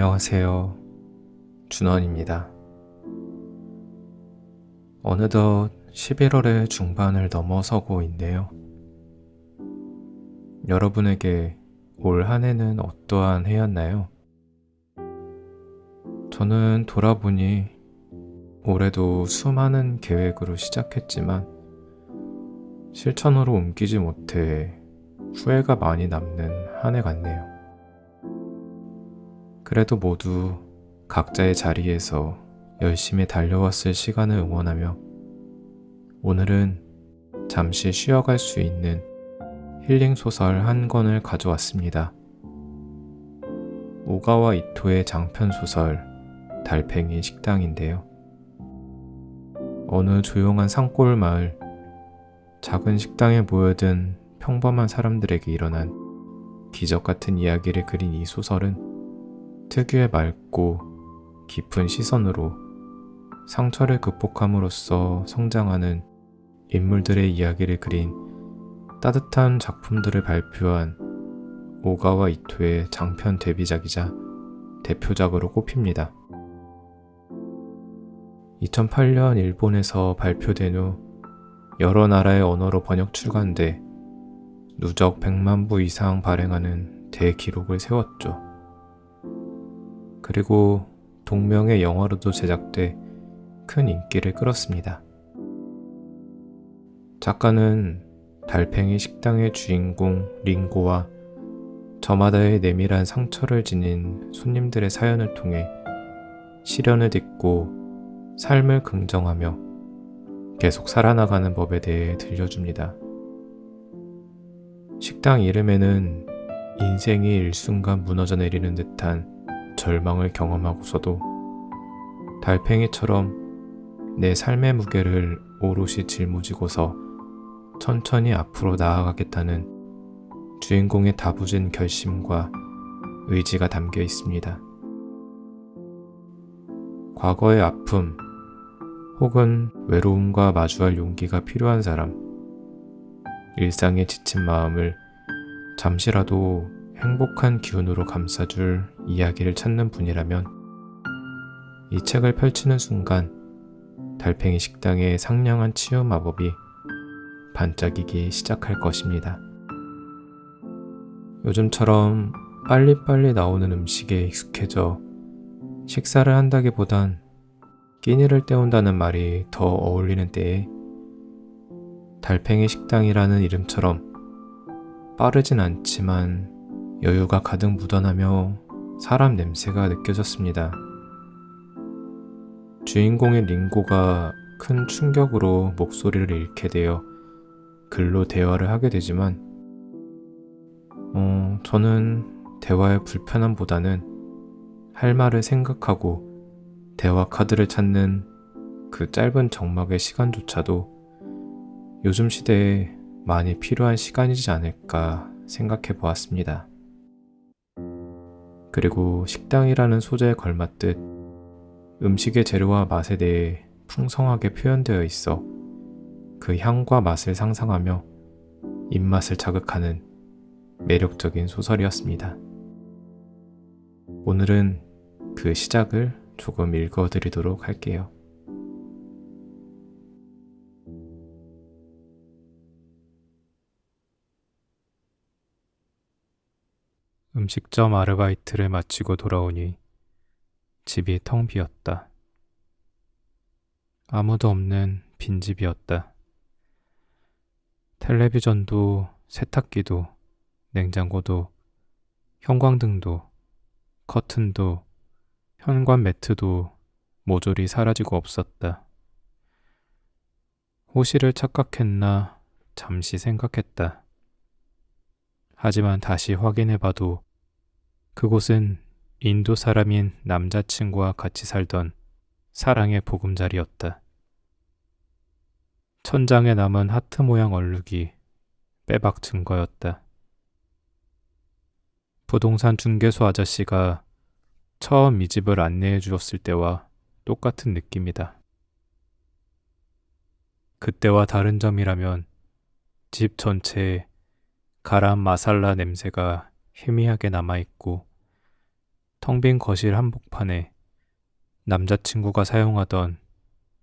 안녕하세요. 준원입니다. 어느덧 11월의 중반을 넘어서고 있네요. 여러분에게 올 한 해는 어떠한 해였나요? 저는 돌아보니 올해도 수많은 계획으로 시작했지만 실천으로 옮기지 못해 후회가 많이 남는 한 해 같네요. 그래도 모두 각자의 자리에서 열심히 달려왔을 시간을 응원하며 오늘은 잠시 쉬어갈 수 있는 힐링 소설 한 권을 가져왔습니다. 오가와 이토의 장편 소설 달팽이 식당인데요. 어느 조용한 산골 마을, 작은 식당에 모여든 평범한 사람들에게 일어난 기적 같은 이야기를 그린 이 소설은 특유의 맑고 깊은 시선으로 상처를 극복함으로써 성장하는 인물들의 이야기를 그린 따뜻한 작품들을 발표한 오가와 이토의 장편 데뷔작이자 대표작으로 꼽힙니다. 2008년 일본에서 발표된 후 여러 나라의 언어로 번역 출간돼 누적 100만 부 이상 발행하는 대기록을 세웠죠. 그리고 동명의 영화로도 제작돼 큰 인기를 끌었습니다. 작가는 달팽이 식당의 주인공 링고와 저마다의 내밀한 상처를 지닌 손님들의 사연을 통해 시련을 딛고 삶을 긍정하며 계속 살아나가는 법에 대해 들려줍니다. 식당 이름에는 인생이 일순간 무너져 내리는 듯한 절망을 경험하고서도 달팽이처럼 내 삶의 무게를 오롯이 짊어지고서 천천히 앞으로 나아가겠다는 주인공의 다부진 결심과 의지가 담겨 있습니다. 과거의 아픔 혹은 외로움과 마주할 용기가 필요한 사람, 일상에 지친 마음을 잠시라도 행복한 기운으로 감싸줄 이야기를 찾는 분이라면 이 책을 펼치는 순간 달팽이 식당의 상냥한 치유 마법이 반짝이기 시작할 것입니다. 요즘처럼 빨리빨리 나오는 음식에 익숙해져 식사를 한다기보단 끼니를 때운다는 말이 더 어울리는 때에 달팽이 식당이라는 이름처럼 빠르진 않지만 여유가 가득 묻어나며 사람 냄새가 느껴졌습니다. 주인공의 링고가 큰 충격으로 목소리를 잃게 되어 글로 대화를 하게 되지만 저는 대화의 불편함보다는 할 말을 생각하고 대화 카드를 찾는 그 짧은 적막의 시간조차도 요즘 시대에 많이 필요한 시간이지 않을까 생각해 보았습니다. 그리고 식당이라는 소재에 걸맞듯 음식의 재료와 맛에 대해 풍성하게 표현되어 있어 그 향과 맛을 상상하며 입맛을 자극하는 매력적인 소설이었습니다. 오늘은 그 시작을 조금 읽어드리도록 할게요. 음식점 아르바이트를 마치고 돌아오니 집이 텅 비었다. 아무도 없는 빈집이었다. 텔레비전도 세탁기도 냉장고도 형광등도 커튼도 현관 매트도 모조리 사라지고 없었다. 호실을 착각했나 잠시 생각했다. 하지만 다시 확인해봐도 그곳은 인도 사람인 남자친구와 같이 살던 사랑의 보금자리였다. 천장에 남은 하트 모양 얼룩이 빼박 증거였다. 부동산 중개소 아저씨가 처음 이 집을 안내해 주었을 때와 똑같은 느낌이다. 그때와 다른 점이라면 집 전체에 가람 마살라 냄새가 희미하게 남아있고 텅 빈 거실 한복판에 남자친구가 사용하던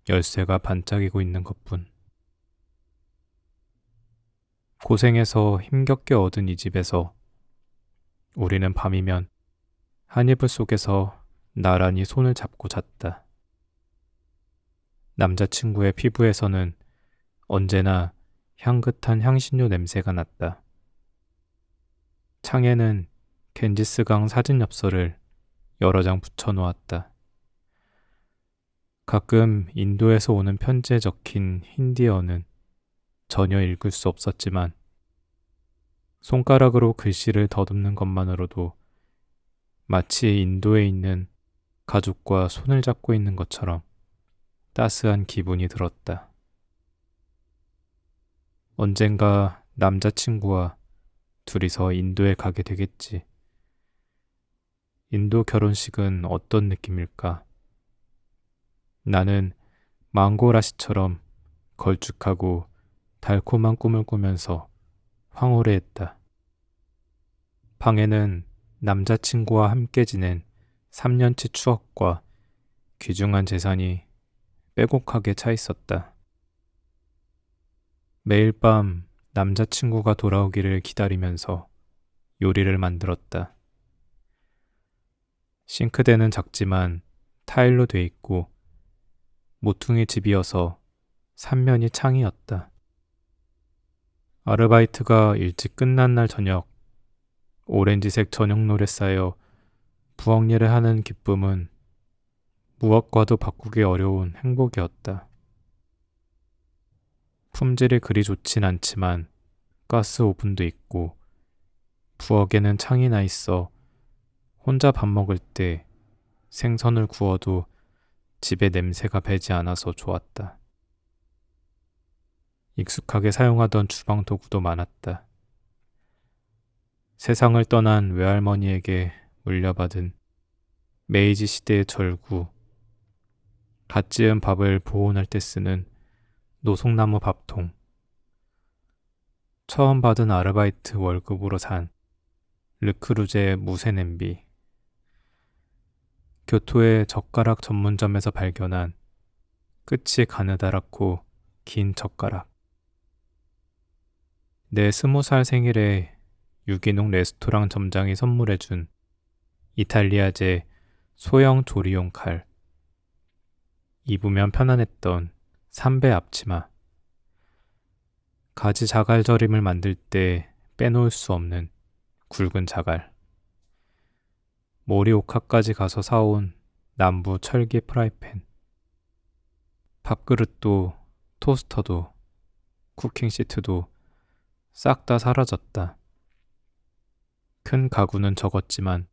열쇠가 반짝이고 있는 것뿐. 고생해서 힘겹게 얻은 이 집에서 우리는 밤이면 한 이불 속에서 나란히 손을 잡고 잤다. 남자친구의 피부에서는 언제나 향긋한 향신료 냄새가 났다. 창에는 겐지스강 사진 엽서를 여러 장 붙여놓았다. 가끔 인도에서 오는 편지에 적힌 힌디어는 전혀 읽을 수 없었지만 손가락으로 글씨를 더듬는 것만으로도 마치 인도에 있는 가족과 손을 잡고 있는 것처럼 따스한 기분이 들었다. 언젠가 남자친구와 둘이서 인도에 가게 되겠지. 인도 결혼식은 어떤 느낌일까? 나는 망고라시처럼 걸쭉하고 달콤한 꿈을 꾸면서 황홀해했다. 방에는 남자친구와 함께 지낸 3년치 추억과 귀중한 재산이 빼곡하게 차 있었다. 매일 밤 남자친구가 돌아오기를 기다리면서 요리를 만들었다. 싱크대는 작지만 타일로 돼 있고 모퉁이 집이어서 3면이 창이었다. 아르바이트가 일찍 끝난 날 저녁, 오렌지색 저녁노래 쌓여 부엌일을 하는 기쁨은 무엇과도 바꾸기 어려운 행복이었다. 품질이 그리 좋진 않지만 가스 오븐도 있고 부엌에는 창이 나 있어 혼자 밥 먹을 때 생선을 구워도 집에 냄새가 배지 않아서 좋았다. 익숙하게 사용하던 주방 도구도 많았다. 세상을 떠난 외할머니에게 물려받은 메이지 시대의 절구, 갓 지은 밥을 보온할 때 쓰는 노송나무 밥통, 처음 받은 아르바이트 월급으로 산 르크루제 무쇠 냄비, 교토의 젓가락 전문점에서 발견한 끝이 가느다랗고 긴 젓가락, 내 20살 생일에 유기농 레스토랑 점장이 선물해준 이탈리아제 소형 조리용 칼, 입으면 편안했던 삼배 앞치마, 가지 자갈절임을 만들 때 빼놓을 수 없는 굵은 자갈, 모리오카까지 가서 사온 남부 철기 프라이팬, 밥그릇도 토스터도 쿠킹 시트도 싹 다 사라졌다. 큰 가구는 적었지만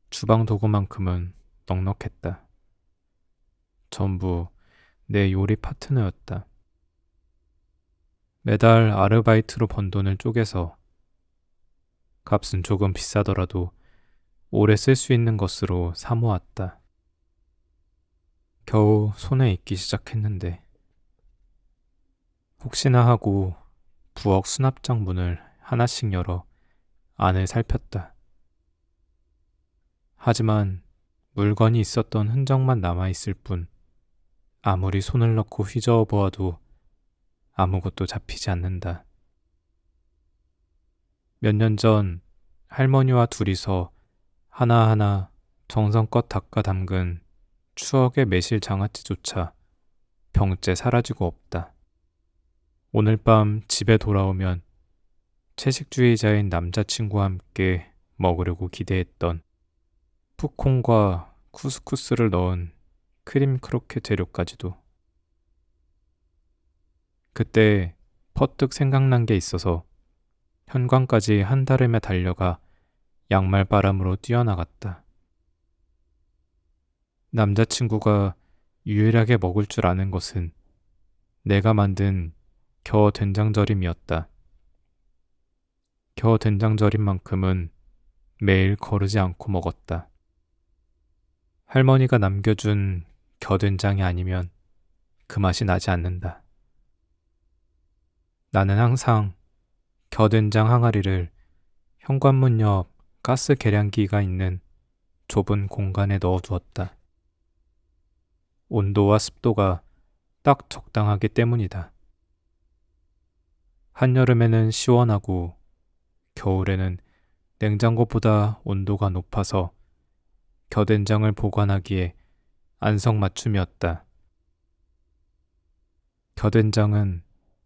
주방 도구만큼은 넉넉했다. 전부 내 요리 파트너였다. 매달 아르바이트로 번 돈을 쪼개서 값은 조금 비싸더라도 오래 쓸 수 있는 것으로 사모았다. 겨우 손에 익기 시작했는데 혹시나 하고 부엌 수납장 문을 하나씩 열어 안을 살폈다. 하지만 물건이 있었던 흔적만 남아있을 뿐 아무리 손을 넣고 휘저어 보아도 아무것도 잡히지 않는다. 몇 년 전 할머니와 둘이서 하나하나 정성껏 닦아 담근 추억의 매실 장아찌조차 병째 사라지고 없다. 오늘 밤 집에 돌아오면 채식주의자인 남자친구와 함께 먹으려고 기대했던 푸콩과 쿠스쿠스를 넣은 크림 크로켓 재료까지도. 그때 퍼뜩 생각난 게 있어서 현관까지 한달음에 달려가 양말 바람으로 뛰어나갔다. 남자친구가 유일하게 먹을 줄 아는 것은 내가 만든 겨 된장절임이었다. 겨 된장절임만큼은 매일 거르지 않고 먹었다. 할머니가 남겨준 겨된장이 아니면 그 맛이 나지 않는다. 나는 항상 겨된장 항아리를 현관문 옆 가스 계량기가 있는 좁은 공간에 넣어두었다. 온도와 습도가 딱 적당하기 때문이다. 한여름에는 시원하고 겨울에는 냉장고보다 온도가 높아서 겨된장을 보관하기에 안성맞춤이었다. 겨된장은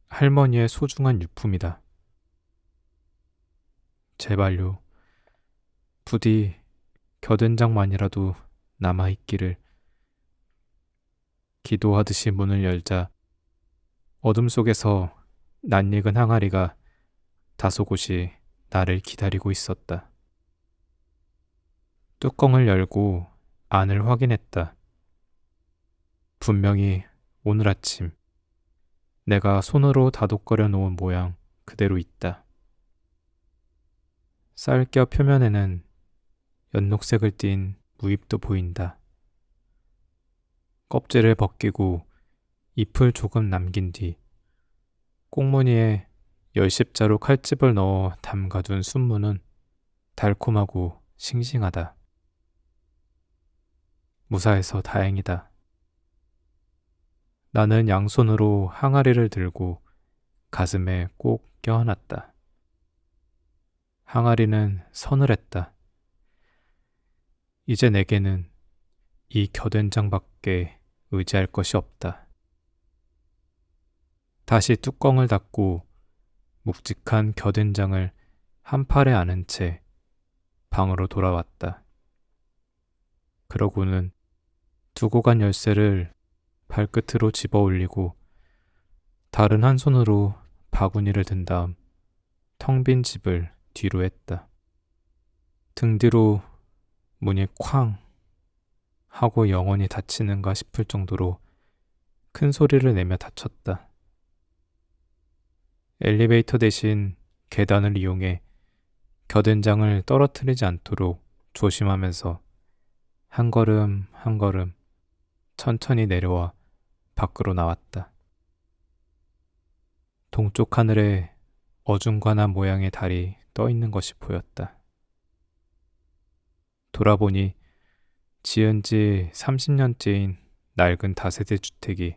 할머니의 소중한 유품이다. 제발요. 부디 겨된장만이라도 남아있기를. 기도하듯이 문을 열자 어둠 속에서 낯익은 항아리가 다소곳이 나를 기다리고 있었다. 뚜껑을 열고 안을 확인했다. 분명히 오늘 아침 내가 손으로 다독거려 놓은 모양 그대로 있다. 쌀겨 표면에는 연녹색을 띤 무잎도 보인다. 껍질을 벗기고 잎을 조금 남긴 뒤 꽁무니에 열십자로 칼집을 넣어 담가둔 순무는 달콤하고 싱싱하다. 무사해서 다행이다. 나는 양손으로 항아리를 들고 가슴에 꼭 껴안았다. 항아리는 서늘했다. 이제 내게는 이 겨된장밖에 의지할 것이 없다. 다시 뚜껑을 닫고 묵직한 겨된장을 한 팔에 안은 채 방으로 돌아왔다. 그러고는 두고 간 열쇠를 발끝으로 집어 올리고 다른 한 손으로 바구니를 든 다음 텅 빈 집을 뒤로 했다. 등 뒤로 문이 쾅 하고 영원히 닫히는가 싶을 정도로 큰 소리를 내며 닫혔다. 엘리베이터 대신 계단을 이용해 겨된장을 떨어뜨리지 않도록 조심하면서 한 걸음 한 걸음 천천히 내려와 밖으로 나왔다. 동쪽 하늘에 어중간한 모양의 달이 떠 있는 것이 보였다. 돌아보니 지은 지 30년째인 낡은 다세대 주택이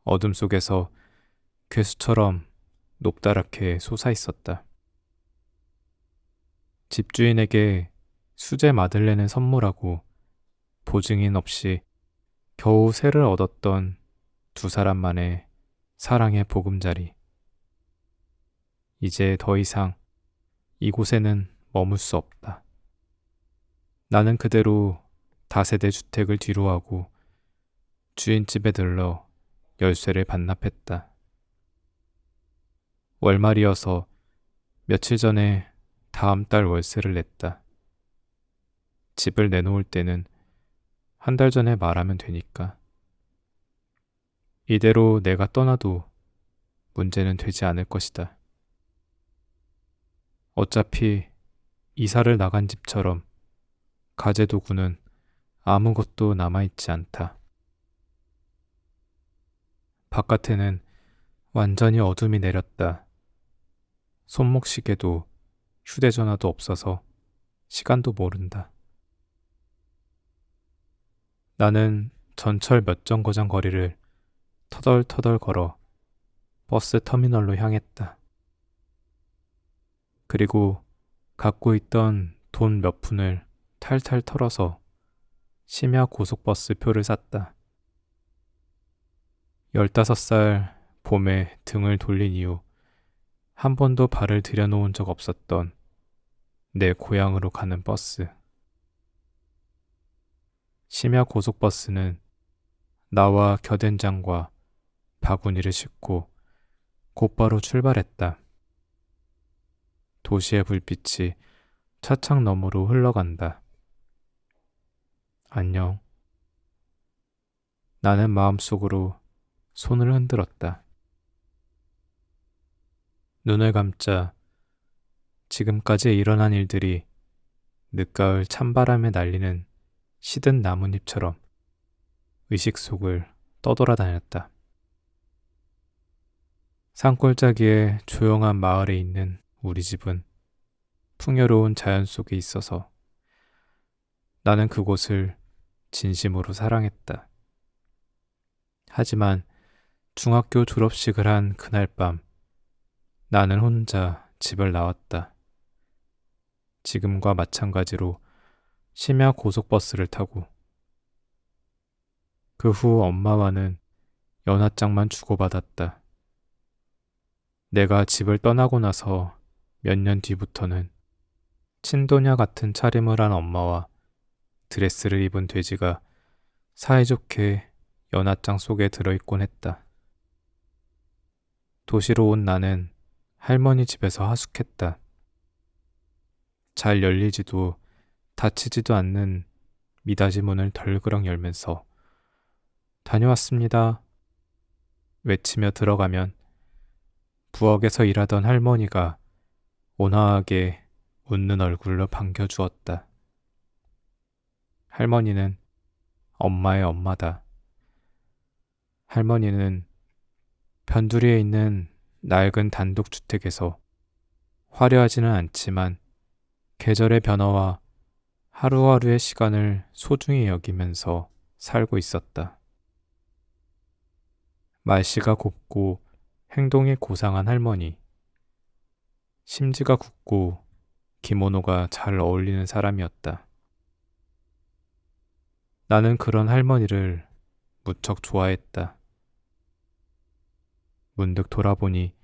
어둠 속에서 괴수처럼 높다랗게 솟아 있었다. 집주인에게 수제 마들렌을 선물하고 보증인 없이 겨우 새를 얻었던 두 사람만의 사랑의 보금자리. 이제 더 이상 이곳에는 머물 수 없다. 나는 그대로 다세대 주택을 뒤로하고 주인집에 들러 열쇠를 반납했다. 월말이어서 며칠 전에 다음 달 월세를 냈다. 집을 내놓을 때는 한 달 전에 말하면 되니까. 이대로 내가 떠나도 문제는 되지 않을 것이다. 어차피 이사를 나간 집처럼 가재도구는 아무것도 남아있지 않다. 바깥에는 완전히 어둠이 내렸다. 손목시계도 휴대전화도 없어서 시간도 모른다. 나는 전철 몇 정거장 거리를 터덜터덜 걸어 버스 터미널로 향했다. 그리고 갖고 있던 돈 몇 푼을 탈탈 털어서 심야 고속버스 표를 샀다. 15살 봄에 등을 돌린 이후 한 번도 발을 들여놓은 적 없었던 내 고향으로 가는 버스. 심야 고속버스는 나와 겨된장과 바구니를 싣고 곧바로 출발했다. 도시의 불빛이 차창 너머로 흘러간다. 안녕. 나는 마음속으로 손을 흔들었다. 눈을 감자 지금까지 일어난 일들이 늦가을 찬바람에 날리는 시든 나뭇잎처럼 의식 속을 떠돌아다녔다. 산골짜기의 조용한 마을에 있는 우리 집은 풍요로운 자연 속에 있어서 나는 그곳을 진심으로 사랑했다. 하지만 중학교 졸업식을 한 그날 밤 나는 혼자 집을 나왔다. 지금과 마찬가지로 심야 고속버스를 타고 그 후 엄마와는 연하장만 주고받았다. 내가 집을 떠나고 나서 몇 년 뒤부터는 친도냐 같은 차림을 한 엄마와 드레스를 입은 돼지가 사이좋게 연하장 속에 들어있곤 했다. 도시로 온 나는 할머니 집에서 하숙했다. 잘 열리지도 닫히지도 않는 미닫이 문을 덜그럭 열면서 다녀왔습니다 외치며 들어가면 부엌에서 일하던 할머니가 온화하게 웃는 얼굴로 반겨주었다. 할머니는 엄마의 엄마다. 할머니는 변두리에 있는 낡은 단독주택에서 화려하지는 않지만 계절의 변화와 하루하루의 시간을 소중히 여기면서 살고 있었다. 말씨가 곱고 행동이 고상한 할머니, 심지가 굳고 기모노가 잘 어울리는 사람이었다. 나는 그런 할머니를 무척 좋아했다. 문득 돌아보니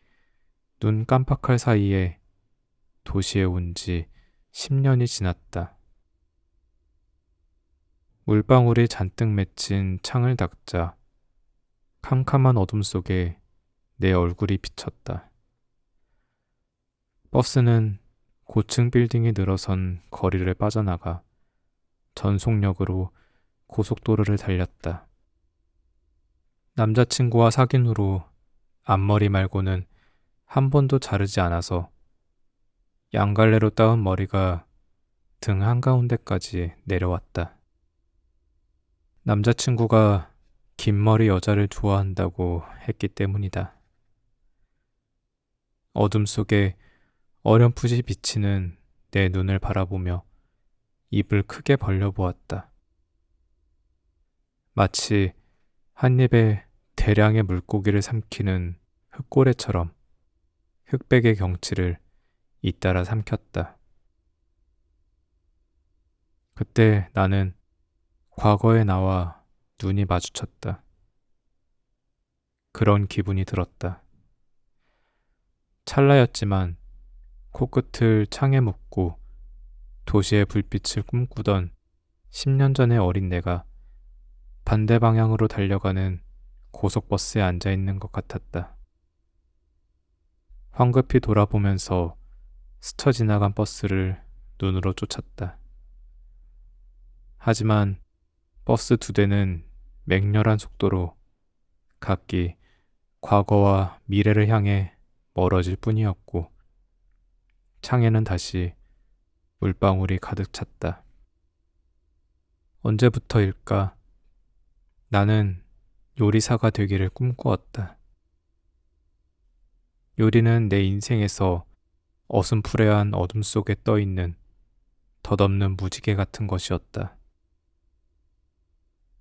눈 깜빡할 사이에 도시에 온 지 10년이 지났다. 물방울이 잔뜩 맺힌 창을 닦자 캄캄한 어둠 속에 내 얼굴이 비쳤다. 버스는 고층 빌딩이 늘어선 거리를 빠져나가 전속력으로 고속도로를 달렸다. 남자친구와 사귄 후로 앞머리 말고는 한 번도 자르지 않아서 양갈래로 따은 머리가 등 한가운데까지 내려왔다. 남자친구가 긴 머리 여자를 좋아한다고 했기 때문이다. 어둠 속에 어렴풋이 비치는 내 눈을 바라보며 입을 크게 벌려보았다. 마치 한 입에 대량의 물고기를 삼키는 흑고래처럼 흑백의 경치를 잇따라 삼켰다. 그때 나는 과거의 나와 눈이 마주쳤다. 그런 기분이 들었다. 찰나였지만 코끝을 창에 묻고 도시의 불빛을 꿈꾸던 10년 전의 어린 내가 반대 방향으로 달려가는 고속버스에 앉아있는 것 같았다. 황급히 돌아보면서 스쳐 지나간 버스를 눈으로 쫓았다. 하지만 버스 두 대는 맹렬한 속도로 각기 과거와 미래를 향해 멀어질 뿐이었고 창에는 다시 물방울이 가득 찼다. 언제부터일까? 나는 요리사가 되기를 꿈꾸었다. 요리는 내 인생에서 어슴푸레한 어둠 속에 떠있는 덧없는 무지개 같은 것이었다.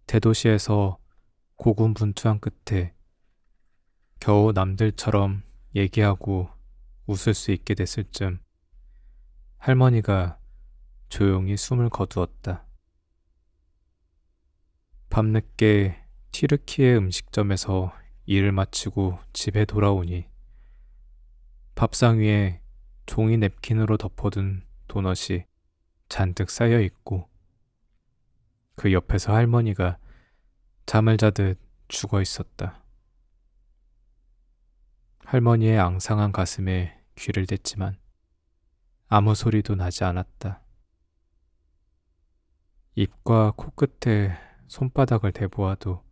대도시에서 고군분투한 끝에 겨우 남들처럼 얘기하고 웃을 수 있게 됐을 쯤 할머니가 조용히 숨을 거두었다. 밤늦게 튀르키예 음식점에서 일을 마치고 집에 돌아오니 밥상 위에 종이 냅킨으로 덮어둔 도넛이 잔뜩 쌓여 있고 그 옆에서 할머니가 잠을 자듯 죽어 있었다. 할머니의 앙상한 가슴에 귀를 댔지만 아무 소리도 나지 않았다. 입과 코끝에 손바닥을 대보아도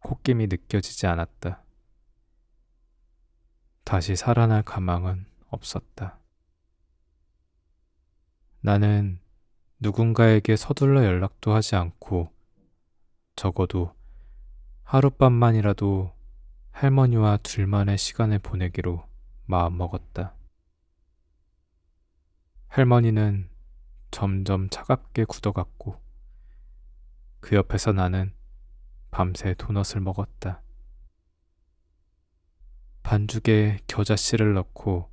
콧김이 느껴지지 않았다. 다시 살아날 가망은 없었다. 나는 누군가에게 서둘러 연락도 하지 않고 적어도 하룻밤만이라도 할머니와 둘만의 시간을 보내기로 마음먹었다. 할머니는 점점 차갑게 굳어갔고 그 옆에서 나는 밤새 도넛을 먹었다. 반죽에 겨자씨를 넣고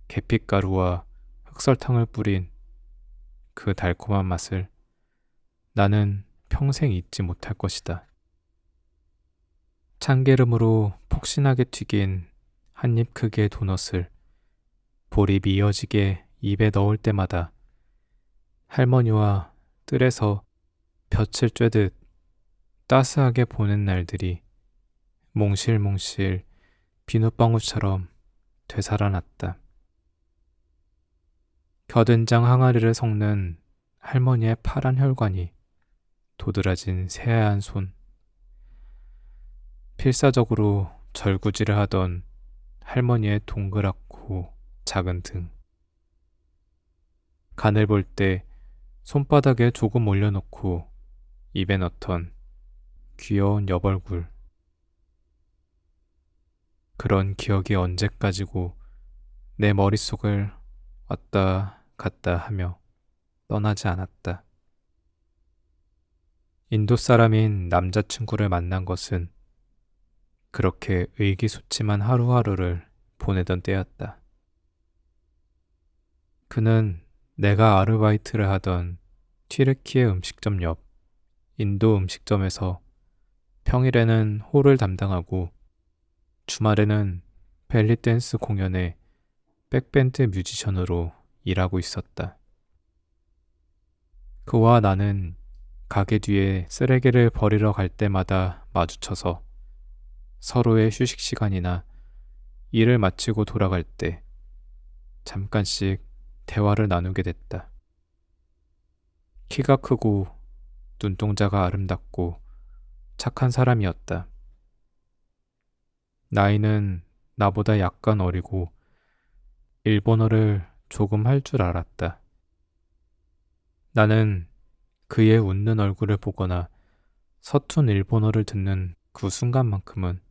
계피가루와 흑설탕을 뿌린 그 달콤한 맛을 나는 평생 잊지 못할 것이다. 참기름으로 폭신하게 튀긴 한 입 크기의 도넛을 볼이 미어지게 입에 넣을 때마다 할머니와 뜰에서 볕을 쬐듯 따스하게 보낸 날들이 몽실몽실 비눗방울처럼 되살아났다. 겨된장 항아리를 섞는 할머니의 파란 혈관이 도드라진 새하얀 손, 필사적으로 절구지를 하던 할머니의 동그랗고 작은 등, 간을 볼 때 손바닥에 조금 올려놓고 입에 넣던 귀여운 여벌굴. 그런 기억이 언제까지고 내 머릿속을 왔다 갔다 하며 떠나지 않았다. 인도 사람인 남자친구를 만난 것은 그렇게 의기소침한 하루하루를 보내던 때였다. 그는 내가 아르바이트를 하던 튀르키예 음식점 옆 인도 음식점에서 평일에는 홀을 담당하고 주말에는 벨리댄스 공연의 백밴드 뮤지션으로 일하고 있었다. 그와 나는 가게 뒤에 쓰레기를 버리러 갈 때마다 마주쳐서 서로의 휴식 시간이나 일을 마치고 돌아갈 때 잠깐씩 대화를 나누게 됐다. 키가 크고 눈동자가 아름답고 착한 사람이었다. 나이는 나보다 약간 어리고 일본어를 조금 할 줄 알았다. 나는 그의 웃는 얼굴을 보거나 서툰 일본어를 듣는 그 순간만큼은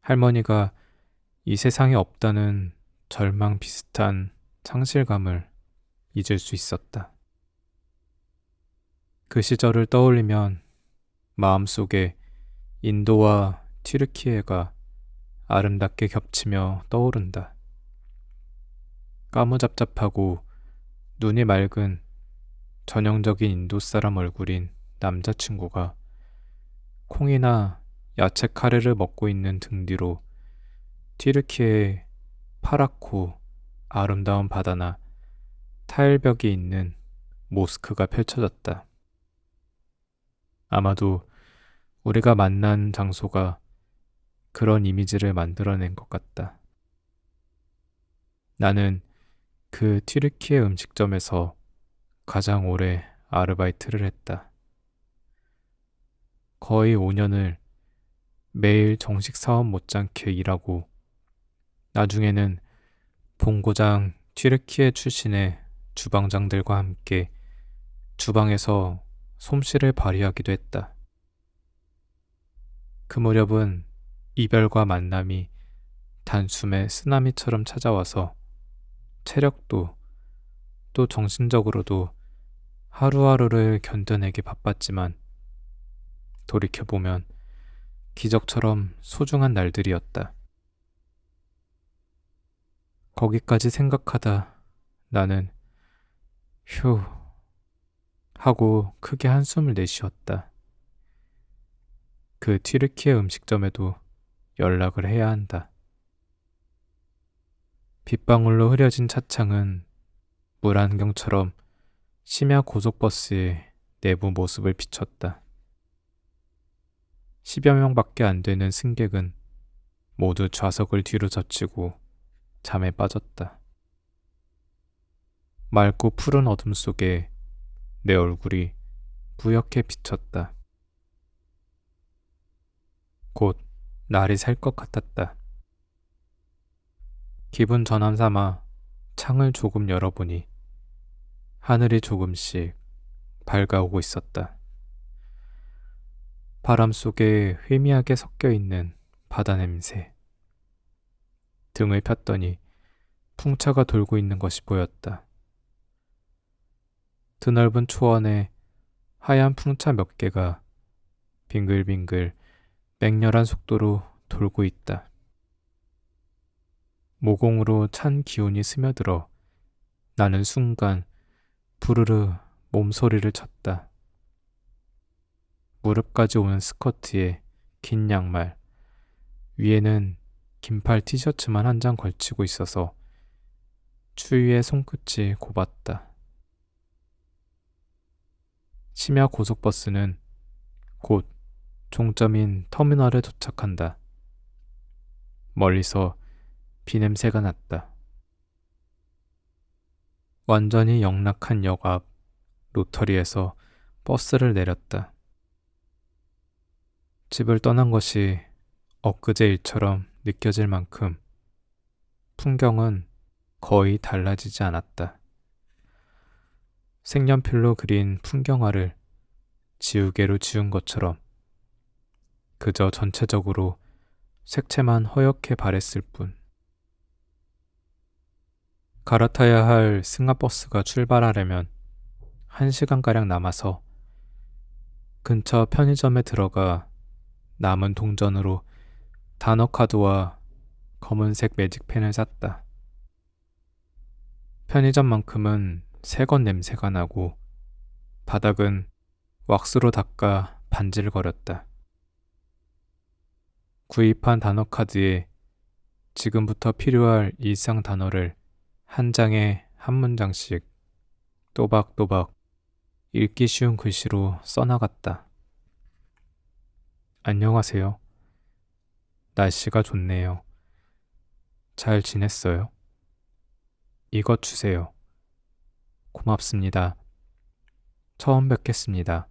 할머니가 이 세상에 없다는 절망 비슷한 상실감을 잊을 수 있었다. 그 시절을 떠올리면 마음속에 인도와 튀르키예가 아름답게 겹치며 떠오른다. 까무잡잡하고 눈이 맑은 전형적인 인도 사람 얼굴인 남자친구가 콩이나 야채 카레를 먹고 있는 등 뒤로 튀르키예의 파랗고 아름다운 바다나 타일벽이 있는 모스크가 펼쳐졌다. 아마도 우리가 만난 장소가 그런 이미지를 만들어낸 것 같다. 나는 그 튀르키예 음식점에서 가장 오래 아르바이트를 했다. 거의 5년을 매일 정식 사원 못지않게 일하고 나중에는 본고장 튀르키예 출신의 주방장들과 함께 주방에서 솜씨를 발휘하기도 했다. 그 무렵은 이별과 만남이 단숨에 쓰나미처럼 찾아와서 체력도 또 정신적으로도 하루하루를 견뎌내기 바빴지만 돌이켜보면 기적처럼 소중한 날들이었다. 거기까지 생각하다 나는 휴 하고 크게 한숨을 내쉬었다. 그 튀르키예 음식점에도 연락을 해야 한다. 빗방울로 흐려진 차창은 물안경처럼 심야 고속버스의 내부 모습을 비췄다. 10여 명밖에 안 되는 승객은 모두 좌석을 뒤로 젖히고 잠에 빠졌다. 맑고 푸른 어둠 속에 내 얼굴이 뿌옇게 비쳤다. 곧 날이 살 것 같았다. 기분 전환 삼아 창을 조금 열어보니 하늘이 조금씩 밝아오고 있었다. 바람 속에 희미하게 섞여 있는 바다 냄새. 등을 폈더니 풍차가 돌고 있는 것이 보였다. 드넓은 초원에 하얀 풍차 몇 개가 빙글빙글 맹렬한 속도로 돌고 있다. 모공으로 찬 기운이 스며들어 나는 순간 부르르 몸소리를 쳤다. 무릎까지 오는 스커트에 긴 양말, 위에는 긴팔 티셔츠만 한 장 걸치고 있어서 추위에 손끝이 곱았다. 심야 고속버스는 곧 종점인 터미널에 도착한다. 멀리서 비냄새가 났다. 완전히 영락한 역 앞 로터리에서 버스를 내렸다. 집을 떠난 것이 엊그제 일처럼 느껴질 만큼 풍경은 거의 달라지지 않았다. 색연필로 그린 풍경화를 지우개로 지운 것처럼 그저 전체적으로 색채만 허옇게 바랬을 뿐. 갈아타야 할 승합버스가 출발하려면 1시간가량 남아서 근처 편의점에 들어가 남은 동전으로 단어카드와 검은색 매직펜을 샀다. 편의점만큼은 새것 냄새가 나고 바닥은 왁스로 닦아 반질거렸다. 구입한 단어카드에 지금부터 필요할 일상 단어를 한 장에 한 문장씩 또박또박 읽기 쉬운 글씨로 써나갔다. 안녕하세요. 날씨가 좋네요. 잘 지냈어요? 이것 주세요. 고맙습니다. 처음 뵙겠습니다.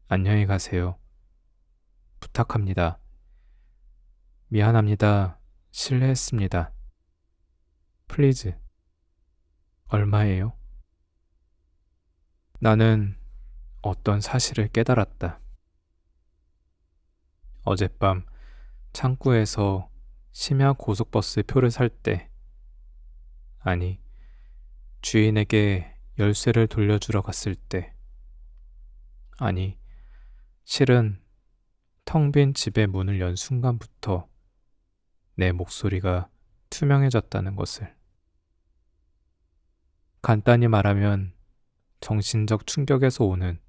안녕히 가세요. 부탁합니다. 미안합니다. 실례했습니다. 플리즈. 얼마예요? 나는 어떤 사실을 깨달았다. 어젯밤 창구에서 심야 고속버스 표를 살 때, 아니, 주인에게 열쇠를 돌려주러 갔을 때, 아니, 실은 텅 빈 집의 문을 연 순간부터 내 목소리가 투명해졌다는 것을. 간단히 말하면 정신적 충격에서 오는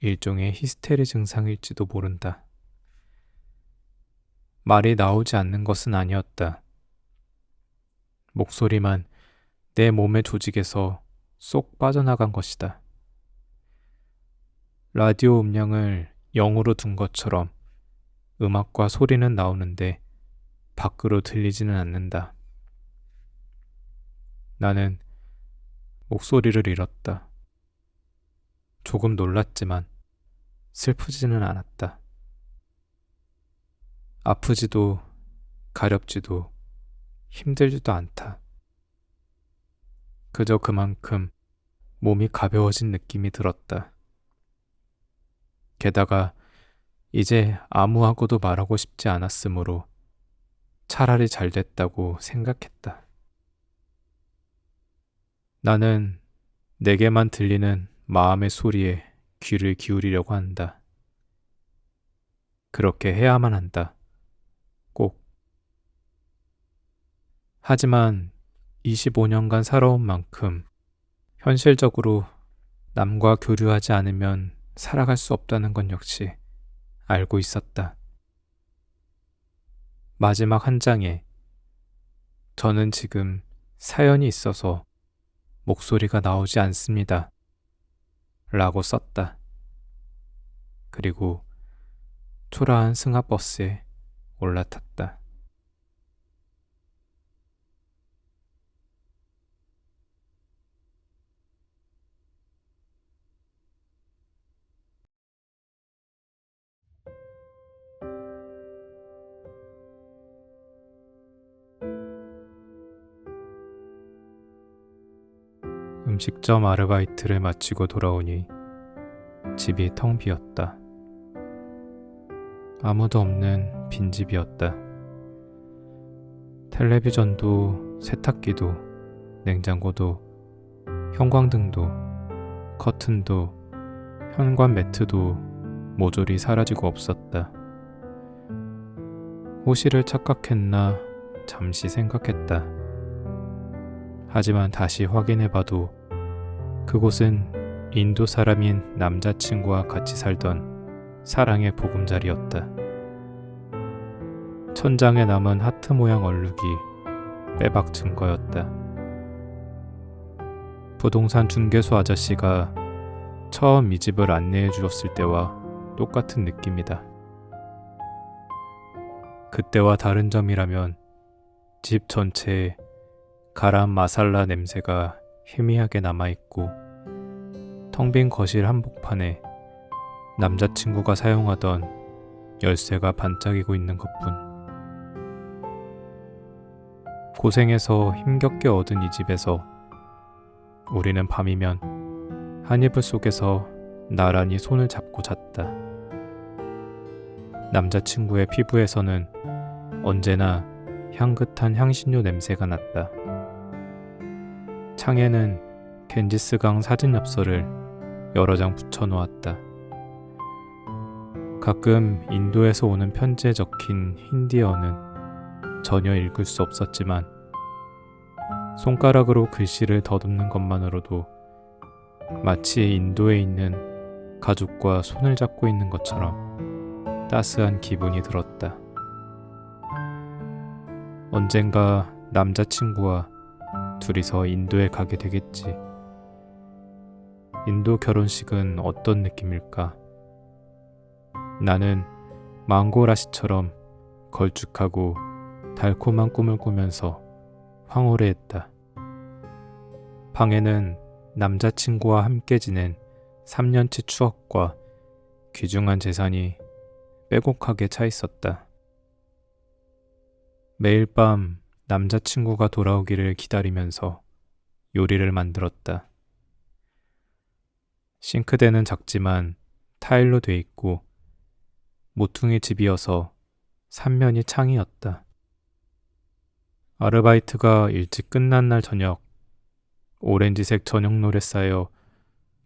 일종의 히스테리 증상일지도 모른다. 말이 나오지 않는 것은 아니었다. 목소리만 내 몸의 조직에서 쏙 빠져나간 것이다. 라디오 음량을 0으로 둔 것처럼 음악과 소리는 나오는데 밖으로 들리지는 않는다. 나는 목소리를 잃었다. 조금 놀랐지만 슬프지는 않았다. 아프지도 가렵지도 힘들지도 않다. 그저 그만큼 몸이 가벼워진 느낌이 들었다. 게다가 이제 아무하고도 말하고 싶지 않았으므로 차라리 잘 됐다고 생각했다. 나는 내게만 들리는 마음의 소리에 귀를 기울이려고 한다. 그렇게 해야만 한다. 꼭. 하지만 25년간 살아온 만큼 현실적으로 남과 교류하지 않으면 살아갈 수 없다는 건 역시 알고 있었다. 마지막 한 장에 저는 지금 사연이 있어서 목소리가 나오지 않습니다. 라고 썼다. 그리고 초라한 승합버스에 올라탔다. 음식점 아르바이트를 마치고 돌아오니 집이 텅 비었다. 아무도 없는 빈집이었다. 텔레비전도 세탁기도 냉장고도 형광등도 커튼도 현관 매트도 모조리 사라지고 없었다. 호시를 착각했나 잠시 생각했다. 하지만 다시 확인해봐도 그곳은 인도 사람인 남자친구와 같이 살던 사랑의 보금자리였다. 천장에 남은 하트 모양 얼룩이 빼박 증거였다. 부동산 중개소 아저씨가 처음 이 집을 안내해 주었을 때와 똑같은 느낌이다. 그때와 다른 점이라면 집 전체에 가람 마살라 냄새가 희미하게 남아있고 텅 빈 거실 한복판에 남자친구가 사용하던 열쇠가 반짝이고 있는 것뿐. 고생해서 힘겹게 얻은 이 집에서 우리는 밤이면 한 이불 속에서 나란히 손을 잡고 잤다. 남자친구의 피부에서는 언제나 향긋한 향신료 냄새가 났다. 창에는 겐지스강 사진 엽서를 여러 장 붙여놓았다. 가끔 인도에서 오는 편지에 적힌 힌디어는 전혀 읽을 수 없었지만 손가락으로 글씨를 더듬는 것만으로도 마치 인도에 있는 가족과 손을 잡고 있는 것처럼 따스한 기분이 들었다. 언젠가 남자친구와 둘이서 인도에 가게 되겠지. 인도 결혼식은 어떤 느낌일까? 나는 망고라시처럼 걸쭉하고 달콤한 꿈을 꾸면서 황홀해했다. 방에는 남자친구와 함께 지낸 3년치 추억과 귀중한 재산이 빼곡하게 차 있었다. 매일 밤 남자친구가 돌아오기를 기다리면서 요리를 만들었다. 싱크대는 작지만 타일로 돼 있고 모퉁이 집이어서 3면이 창이었다. 아르바이트가 일찍 끝난 날 저녁, 오렌지색 저녁노래 쌓여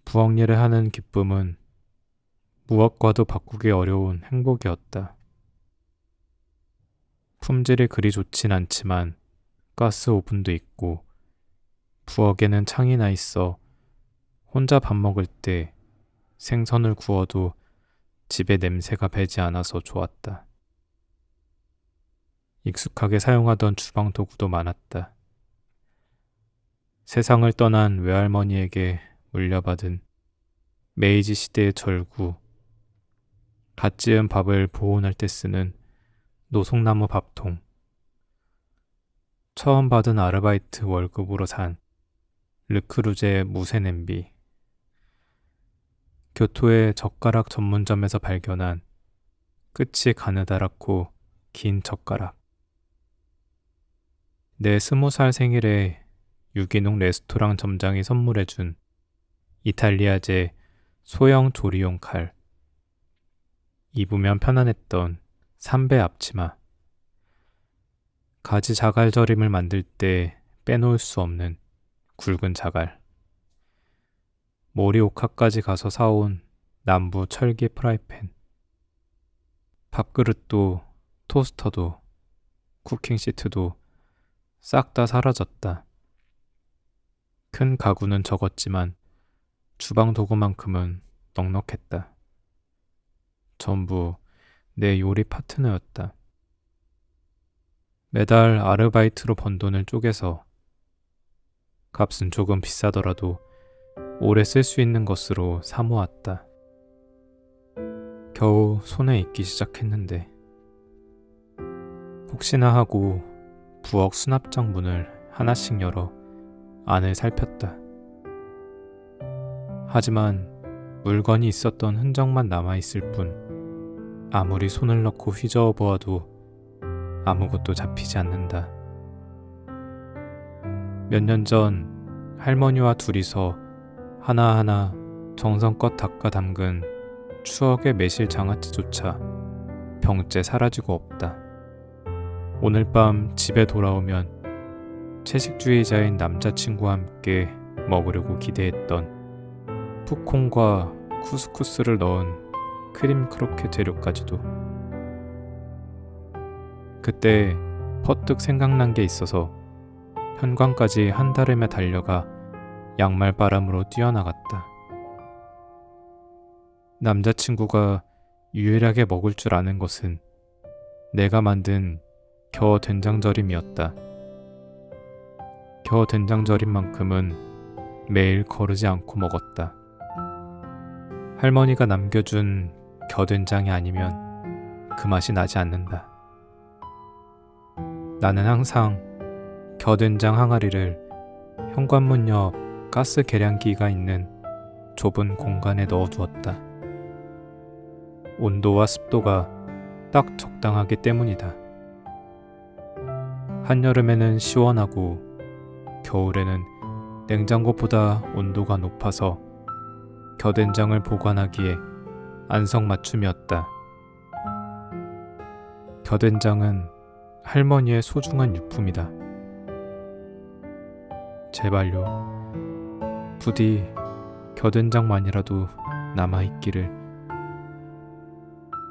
부엌일을 하는 기쁨은 무엇과도 바꾸기 어려운 행복이었다. 품질이 그리 좋진 않지만 가스 오븐도 있고 부엌에는 창이 나 있어 혼자 밥 먹을 때 생선을 구워도 집에 냄새가 배지 않아서 좋았다. 익숙하게 사용하던 주방 도구도 많았다. 세상을 떠난 외할머니에게 물려받은 메이지 시대의 절구, 갓 지은 밥을 보온할 때 쓰는 노송나무 밥통, 처음 받은 아르바이트 월급으로 산 르크루제 무쇠 냄비, 교토의 젓가락 전문점에서 발견한 끝이 가느다랗고 긴 젓가락, 내 20살 생일에 유기농 레스토랑 점장이 선물해준 이탈리아제 소형 조리용 칼, 입으면 편안했던 삼배 앞치마, 가지 자갈절임을 만들 때 빼놓을 수 없는 굵은 자갈, 모리오카까지 가서 사온 남부 철기 프라이팬, 밥그릇도 토스터도 쿠킹 시트도 싹 다 사라졌다. 큰 가구는 적었지만 주방 도구만큼은 넉넉했다. 전부 내 요리 파트너였다. 매달 아르바이트로 번 돈을 쪼개서 값은 조금 비싸더라도 오래 쓸 수 있는 것으로 사모았다. 겨우 손에 익기 시작했는데 혹시나 하고 부엌 수납장 문을 하나씩 열어 안을 살폈다. 하지만 물건이 있었던 흔적만 남아있을 뿐 아무리 손을 넣고 휘저어 보아도 아무것도 잡히지 않는다. 몇 년 전 할머니와 둘이서 하나하나 정성껏 닦아 담근 추억의 매실 장아찌조차 병째 사라지고 없다. 오늘 밤 집에 돌아오면 채식주의자인 남자친구와 함께 먹으려고 기대했던 푸콩과 쿠스쿠스를 넣은 크림 크로켓 재료까지도. 그때 퍼뜩 생각난 게 있어서 현관까지 한달음에 달려가 양말바람으로 뛰어나갔다. 남자친구가 유일하게 먹을 줄 아는 것은 내가 만든 겨 된장절임이었다. 겨 된장절임만큼은 매일 거르지 않고 먹었다. 할머니가 남겨준 겨된장이 아니면 그 맛이 나지 않는다. 나는 항상 겨된장 항아리를 현관문 옆 가스 계량기가 있는 좁은 공간에 넣어두었다. 온도와 습도가 딱 적당하기 때문이다. 한여름에는 시원하고 겨울에는 냉장고보다 온도가 높아서 겨된장을 보관하기에 안성맞춤이었다. 겨된장은 할머니의 소중한 유품이다. 제발요. 부디 겨된장만이라도 남아있기를.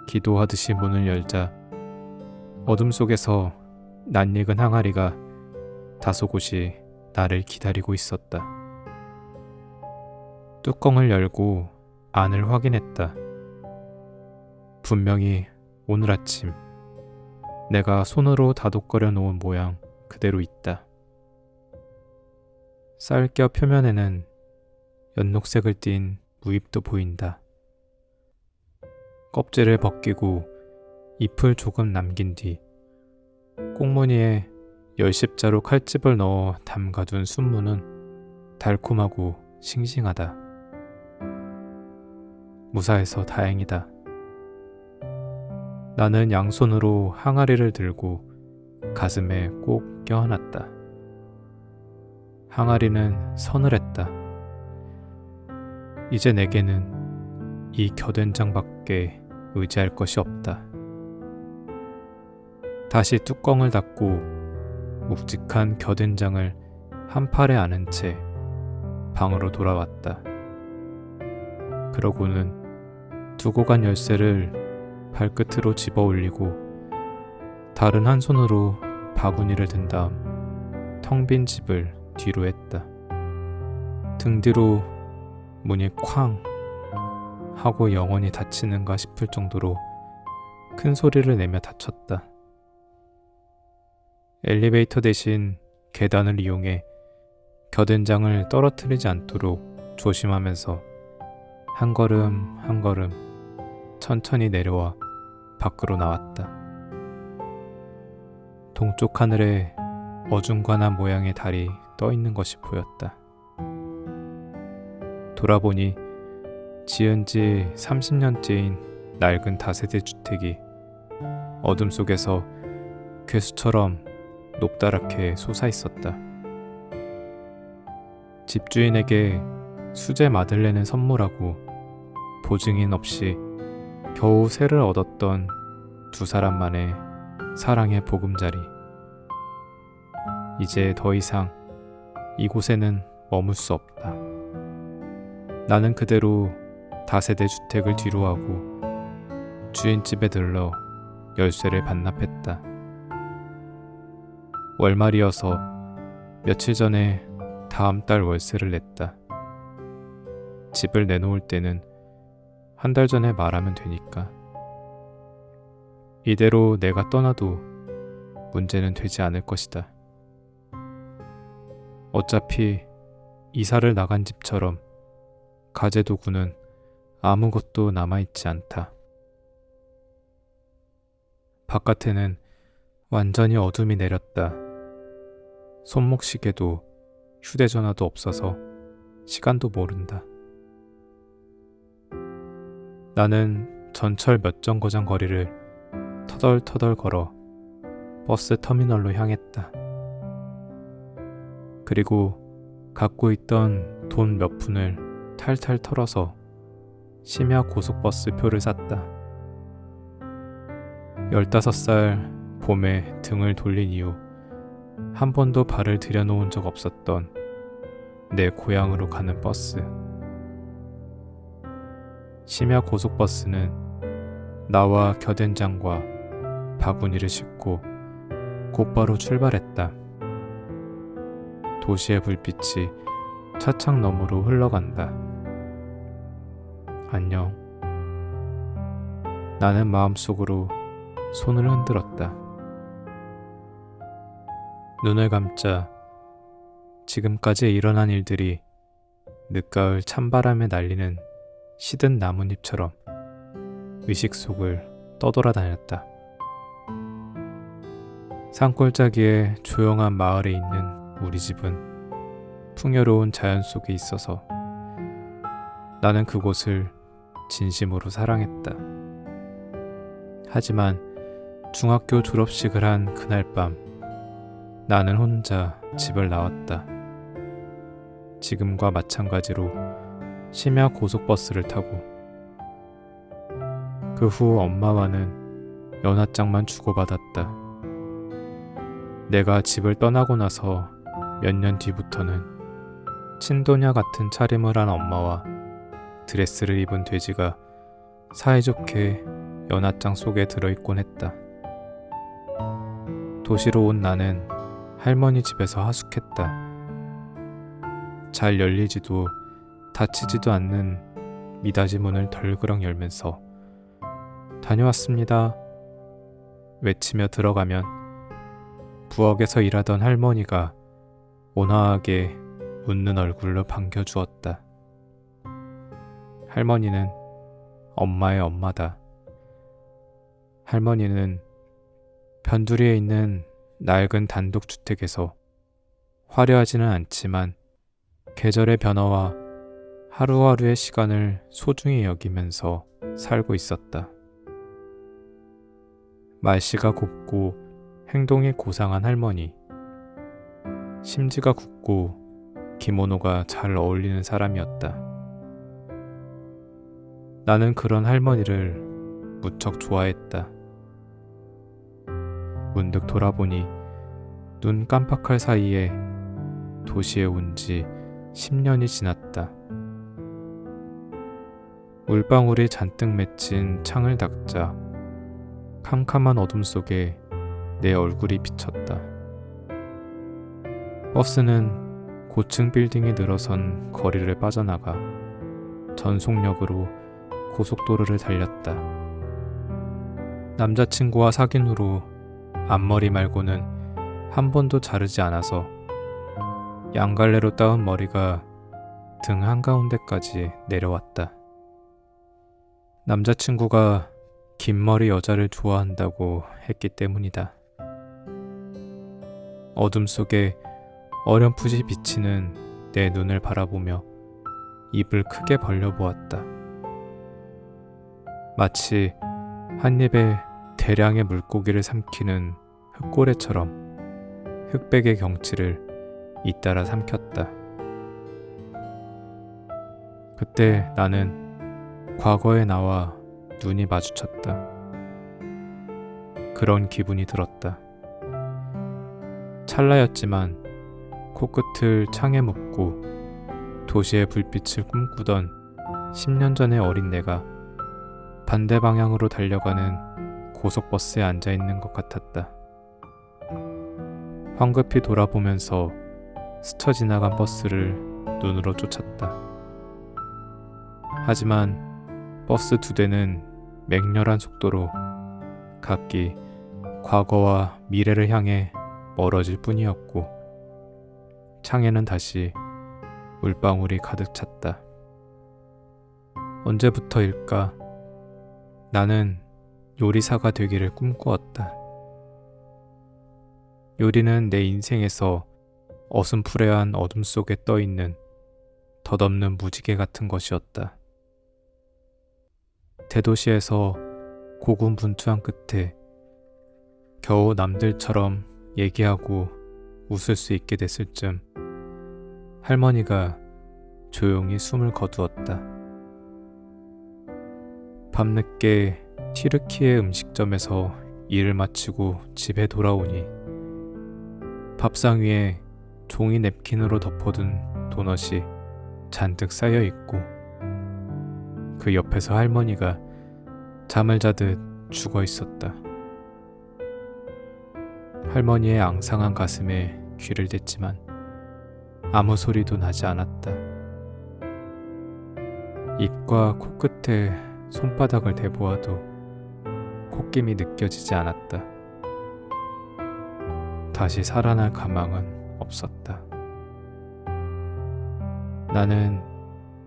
기도하듯이 문을 열자 어둠 속에서 낯익은 항아리가 다소곳이 나를 기다리고 있었다. 뚜껑을 열고 안을 확인했다. 분명히 오늘 아침 내가 손으로 다독거려 놓은 모양 그대로 있다. 쌀겨 표면에는 연녹색을 띤 무잎도 보인다. 껍질을 벗기고 잎을 조금 남긴 뒤 꽁무니에 열십자로 칼집을 넣어 담가둔 순무는 달콤하고 싱싱하다. 무사해서 다행이다. 나는 양손으로 항아리를 들고 가슴에 꼭 껴안았다. 항아리는 서늘했다. 이제 내게는 이 겨된장밖에 의지할 것이 없다. 다시 뚜껑을 닫고 묵직한 겨된장을 한 팔에 안은 채 방으로 돌아왔다. 그러고는 두고 간 열쇠를 발끝으로 집어 올리고 다른 한 손으로 바구니를 든 다음 텅 빈 집을 뒤로 했다. 등 뒤로 문이 쾅 하고 영원히 닫히는가 싶을 정도로 큰 소리를 내며 닫혔다. 엘리베이터 대신 계단을 이용해 겨된장을 떨어뜨리지 않도록 조심하면서 한 걸음 한 걸음 천천히 내려와 밖으로 나왔다. 동쪽 하늘에 어중간한 모양의 달이 떠 있는 것이 보였다. 돌아보니 지은 지 30년째인 낡은 다세대 주택이 어둠 속에서 괴수처럼 높다랗게 솟아 있었다. 집주인에게 수제 마들렌을 선물하고 보증인 없이 겨우 새를 얻었던 두 사람만의 사랑의 보금자리. 이제 더 이상 이곳에는 머물 수 없다. 나는 그대로 다세대 주택을 뒤로하고 주인집에 들러 열쇠를 반납했다. 월말이어서 며칠 전에 다음 달 월세를 냈다. 집을 내놓을 때는 한 달 전에 말하면 되니까. 이대로 내가 떠나도 문제는 되지 않을 것이다. 어차피 이사를 나간 집처럼 가재도구는 아무것도 남아있지 않다. 바깥에는 완전히 어둠이 내렸다. 손목시계도 휴대전화도 없어서 시간도 모른다. 나는 전철 몇 정거장 거리를 터덜터덜 걸어 버스 터미널로 향했다. 그리고 갖고 있던 돈 몇 푼을 탈탈 털어서 심야 고속버스 표를 샀다. 15살 봄에 등을 돌린 이후 한 번도 발을 들여놓은 적 없었던 내 고향으로 가는 버스. 심야 고속버스는 나와 겨된장과 바구니를 싣고 곧바로 출발했다. 도시의 불빛이 차창 너머로 흘러간다. 안녕. 나는 마음속으로 손을 흔들었다. 눈을 감자 지금까지 일어난 일들이 늦가을 찬바람에 날리는 시든 나뭇잎처럼 의식 속을 떠돌아다녔다. 산골짜기의 조용한 마을에 있는 우리 집은 풍요로운 자연 속에 있어서 나는 그곳을 진심으로 사랑했다. 하지만 중학교 졸업식을 한 그날 밤 나는 혼자 집을 나왔다. 지금과 마찬가지로 심야 고속버스를 타고 그 후 엄마와는 연하장만 주고받았다. 내가 집을 떠나고 나서 몇 년 뒤부터는 친도냐 같은 차림을 한 엄마와 드레스를 입은 돼지가 사이좋게 연하장 속에 들어있곤 했다. 도시로 온 나는 할머니 집에서 하숙했다. 잘 열리지도 닫히지도 않는 미닫이 문을 덜그럭 열면서 다녀왔습니다 외치며 들어가면 부엌에서 일하던 할머니가 온화하게 웃는 얼굴로 반겨주었다. 할머니는 엄마의 엄마다. 할머니는 변두리에 있는 낡은 단독주택에서 화려하지는 않지만 계절의 변화와 하루하루의 시간을 소중히 여기면서 살고 있었다. 말씨가 곱고 행동이 고상한 할머니, 심지가 굳고 기모노가 잘 어울리는 사람이었다. 나는 그런 할머니를 무척 좋아했다. 문득 돌아보니 눈 깜빡할 사이에 도시에 온 지 10년이 지났다. 물방울이 잔뜩 맺힌 창을 닦자 캄캄한 어둠 속에 내 얼굴이 비쳤다. 버스는 고층 빌딩이 늘어선 거리를 빠져나가 전속력으로 고속도로를 달렸다. 남자친구와 사귄 후로 앞머리 말고는 한 번도 자르지 않아서 양갈래로 따은 머리가 등 한가운데까지 내려왔다. 남자친구가 긴 머리 여자를 좋아한다고 했기 때문이다. 어둠 속에 어렴풋이 비치는 내 눈을 바라보며 입을 크게 벌려보았다. 마치 한 입에 대량의 물고기를 삼키는 흑고래처럼 흑백의 경치를 잇따라 삼켰다. 그때 나는 과거의 나와 눈이 마주쳤다. 그런 기분이 들었다. 찰나였지만 코끝을 창에 묻고 도시의 불빛을 꿈꾸던 10년 전의 어린 내가 반대 방향으로 달려가는 고속버스에 앉아있는 것 같았다. 황급히 돌아보면서 스쳐 지나간 버스를 눈으로 쫓았다. 하지만 버스 두 대는 맹렬한 속도로 각기 과거와 미래를 향해 멀어질 뿐이었고 창에는 다시 물방울이 가득 찼다. 언제부터일까? 나는 요리사가 되기를 꿈꾸었다. 요리는 내 인생에서 어슴푸레한 어둠 속에 떠있는 덧없는 무지개 같은 것이었다. 대도시에서 고군분투한 끝에 겨우 남들처럼 얘기하고 웃을 수 있게 됐을 쯤 할머니가 조용히 숨을 거두었다. 밤늦게 튀르키예 음식점에서 일을 마치고 집에 돌아오니 밥상 위에 종이 냅킨으로 덮어둔 도넛이 잔뜩 쌓여있고 그 옆에서 할머니가 잠을 자듯 죽어 있었다. 할머니의 앙상한 가슴에 귀를 댔지만 아무 소리도 나지 않았다. 입과 코끝에 손바닥을 대보아도 콧김이 느껴지지 않았다. 다시 살아날 가망은 없었다. 나는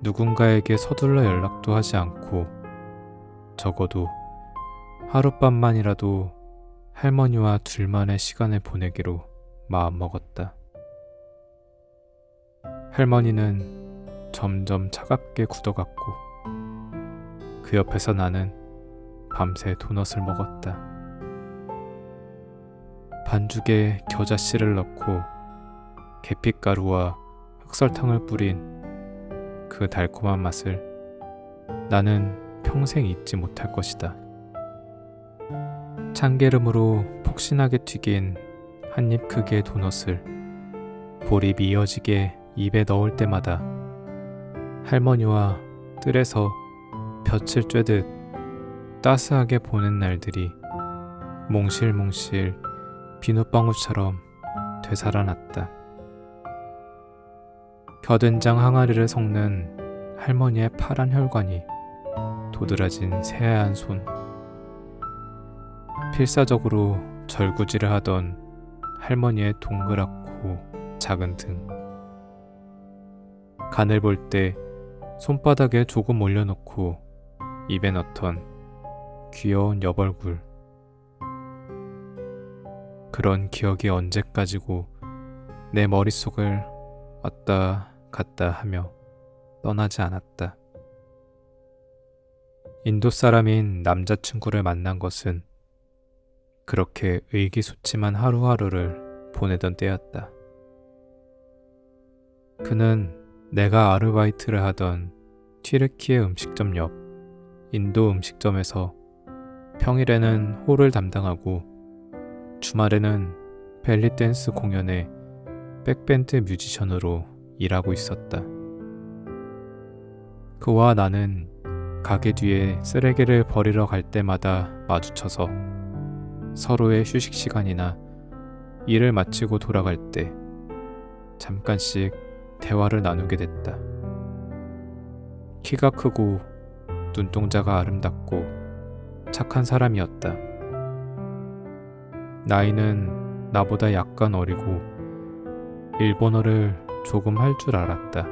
누군가에게 서둘러 연락도 하지 않고 적어도 하룻밤만이라도 할머니와 둘만의 시간을 보내기로 마음먹었다. 할머니는 점점 차갑게 굳어갔고 그 옆에서 나는 밤새 도넛을 먹었다. 반죽에 겨자씨를 넣고 계피가루와 흑설탕을 뿌린 그 달콤한 맛을 나는 평생 잊지 못할 것이다. 참기름으로 폭신하게 튀긴 한입 크기의 도넛을 볼이 미어지게 입에 넣을 때마다 할머니와 뜰에서 볕을 쬐듯 따스하게 보낸 날들이 몽실몽실 비눗방울처럼 되살아났다. 겨된장 항아리를 섞는 할머니의 파란 혈관이 도드라진 새하얀 손, 필사적으로 절구지를 하던 할머니의 동그랗고 작은 등, 간을 볼 때 손바닥에 조금 올려놓고 입에 넣던 귀여운 여벌굴. 그런 기억이 언제까지고 내 머릿속을 왔다 갔다 하며 떠나지 않았다. 인도 사람인 남자친구를 만난 것은 그렇게 의기소침한 하루하루를 보내던 때였다. 그는 내가 아르바이트를 하던 튀르키예 음식점 옆 인도 음식점에서 평일에는 홀을 담당하고 주말에는 벨리댄스 공연의 백밴드 뮤지션으로 일하고 있었다. 그와 나는 가게 뒤에 쓰레기를 버리러 갈 때마다 마주쳐서 서로의 휴식 시간이나 일을 마치고 돌아갈 때 잠깐씩 대화를 나누게 됐다. 키가 크고 눈동자가 아름답고 착한 사람이었다. 나이는 나보다 약간 어리고 일본어를 조금 할 줄 알았다.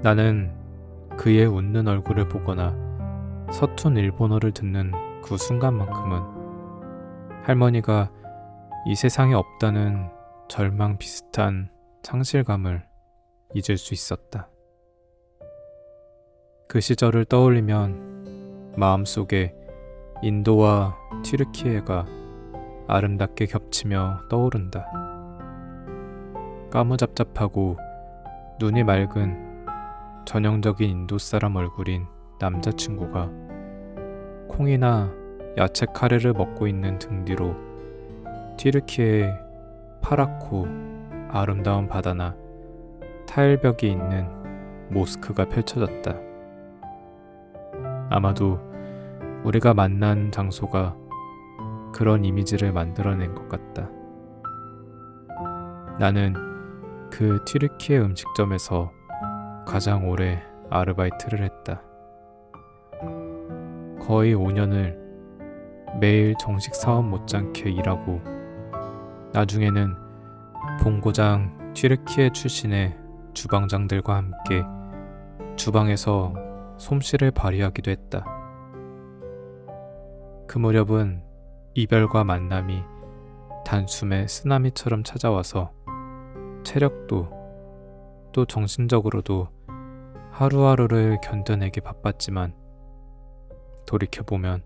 나는 그의 웃는 얼굴을 보거나 서툰 일본어를 듣는 그 순간만큼은 할머니가 이 세상에 없다는 절망 비슷한 상실감을 잊을 수 있었다. 그 시절을 떠올리면 마음속에 인도와 튀르키예가 아름답게 겹치며 떠오른다. 까무잡잡하고 눈이 맑은 전형적인 인도 사람 얼굴인 남자친구가 콩이나 야채 카레를 먹고 있는 등 뒤로 튀르키예의 파랗고 아름다운 바다나 타일벽이 있는 모스크가 펼쳐졌다. 아마도 우리가 만난 장소가 그런 이미지를 만들어낸 것 같다. 나는 그 튀르키예 음식점에서 가장 오래 아르바이트를 했다. 거의 5년을 매일 정식 사원 못지않게 일하고 나중에는 본고장 튀르키예 출신의 주방장들과 함께 주방에서 솜씨를 발휘하기도 했다. 그 무렵은 이별과 만남이 단숨에 쓰나미처럼 찾아와서 체력도 또 정신적으로도 하루하루를 견뎌내기 바빴지만 돌이켜보면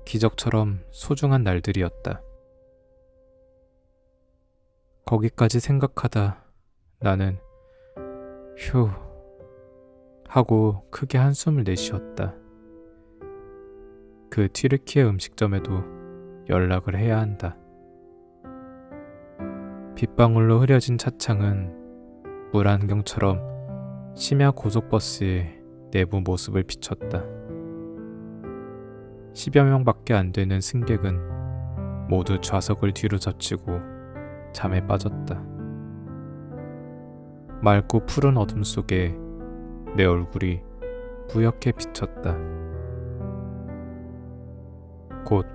기적처럼 소중한 날들이었다. 거기까지 생각하다 나는 휴 하고 크게 한숨을 내쉬었다. 그 튀르키예 음식점에도 연락을 해야 한다. 빗방울로 흐려진 차창은 물안경처럼 심야 고속버스에 내부 모습을 비췄다. 10여 명밖에 안 되는 승객은 모두 좌석을 뒤로 젖히고 잠에 빠졌다. 맑고 푸른 어둠 속에 내 얼굴이 뿌옇게 비쳤다. 곧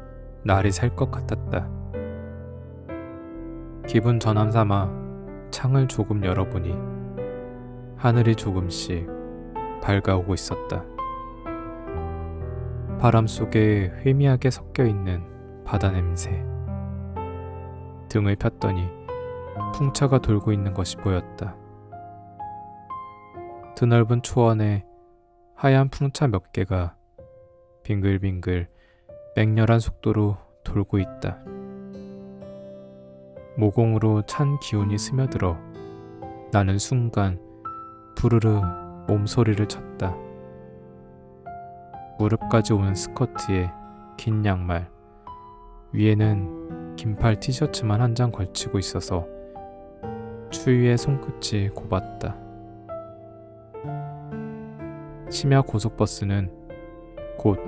날이 살 것 같았다. 기분 전환 삼아 창을 조금 열어보니 하늘이 조금씩 밝아오고 있었다. 바람 속에 회미하게 섞여 있는 바다 냄새. 등을 폈더니 풍차가 돌고 있는 것이 보였다. 드넓은 초원에 하얀 풍차 몇 개가 빙글빙글 맹렬한 속도로 돌고 있다. 모공으로 찬 기운이 스며들어 나는 순간 부르르 몸소리를 쳤다. 무릎까지 오는 스커트에 긴 양말, 위에는 긴팔 티셔츠만 한 장 걸치고 있어서 추위에 손끝이 곱았다. 심야 고속버스는 곧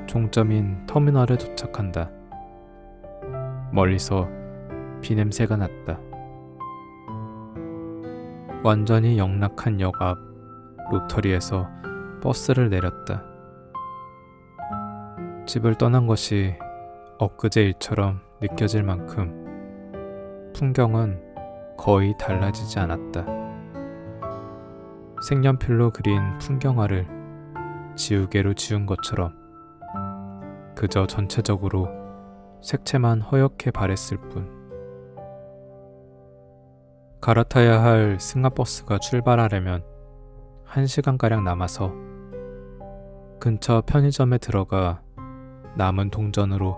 종점인 터미널에 도착한다. 멀리서 비냄새가 났다. 완전히 영락한 역 앞 로터리에서 버스를 내렸다. 집을 떠난 것이 엊그제 일처럼 느껴질 만큼 풍경은 거의 달라지지 않았다. 색연필로 그린 풍경화를 지우개로 지운 것처럼 그저 전체적으로 색채만 허옇게 바랬을 뿐. 갈아타야 할 승합버스가 출발하려면 1시간가량 남아서 근처 편의점에 들어가 남은 동전으로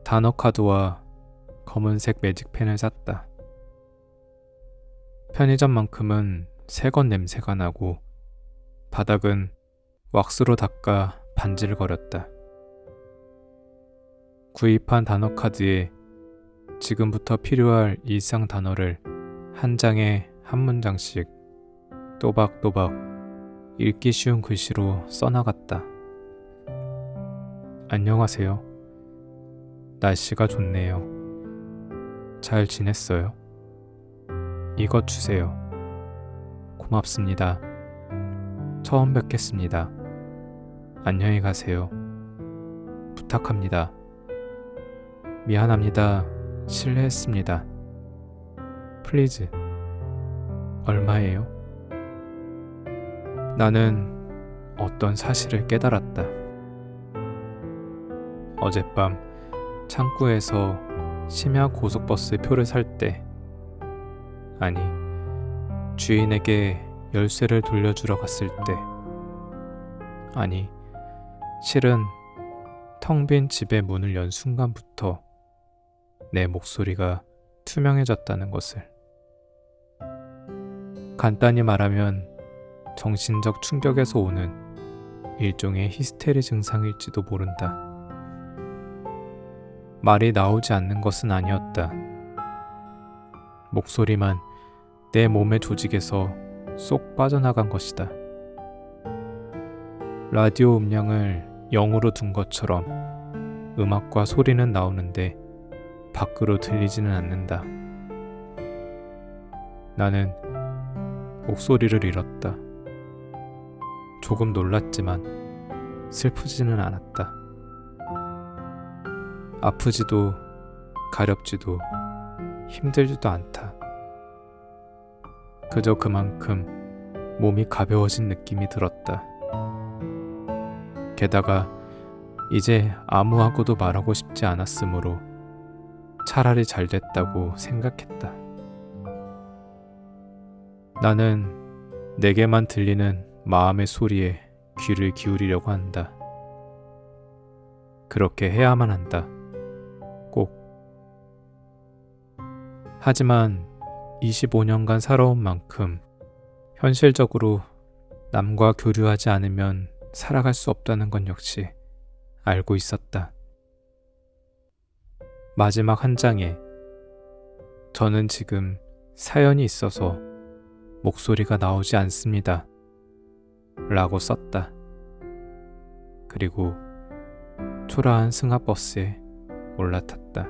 단어카드와 검은색 매직펜을 샀다. 편의점만큼은 새것 냄새가 나고 바닥은 왁스로 닦아 반질거렸다. 구입한 단어카드에 지금부터 필요할 일상 단어를 한 장에 한 문장씩 또박또박 읽기 쉬운 글씨로 써나갔다. 안녕하세요. 날씨가 좋네요. 잘 지냈어요? 이것 주세요. 고맙습니다. 처음 뵙겠습니다. 안녕히 가세요. 부탁합니다. 미안합니다. 실례했습니다. 플리즈. 얼마예요? 나는 어떤 사실을 깨달았다. 어젯밤 창구에서 심야 고속버스 표를 살 때, 아니, 주인에게 열쇠를 돌려주러 갔을 때, 아니, 실은 텅 빈 집의 문을 연 순간부터 내 목소리가 투명해졌다는 것을. 간단히 말하면 정신적 충격에서 오는 일종의 히스테리 증상일지도 모른다. 말이 나오지 않는 것은 아니었다. 목소리만 내 몸의 조직에서 쏙 빠져나간 것이다. 라디오 음량을 0으로 둔 것처럼 음악과 소리는 나오는데 밖으로 들리지는 않는다. 나는 목소리를 잃었다. 조금 놀랐지만 슬프지는 않았다. 아프지도 가렵지도 힘들지도 않다. 그저 그만큼 몸이 가벼워진 느낌이 들었다. 게다가 이제 아무하고도 말하고 싶지 않았으므로 차라리 잘 됐다고 생각했다. 나는 내게만 들리는 마음의 소리에 귀를 기울이려고 한다. 그렇게 해야만 한다. 꼭. 하지만 25년간 살아온 만큼 현실적으로 남과 교류하지 않으면 살아갈 수 없다는 건 역시 알고 있었다. 마지막 한 장에 저는 지금 사연이 있어서 목소리가 나오지 않습니다. 라고 썼다. 그리고 초라한 승합버스에 올라탔다.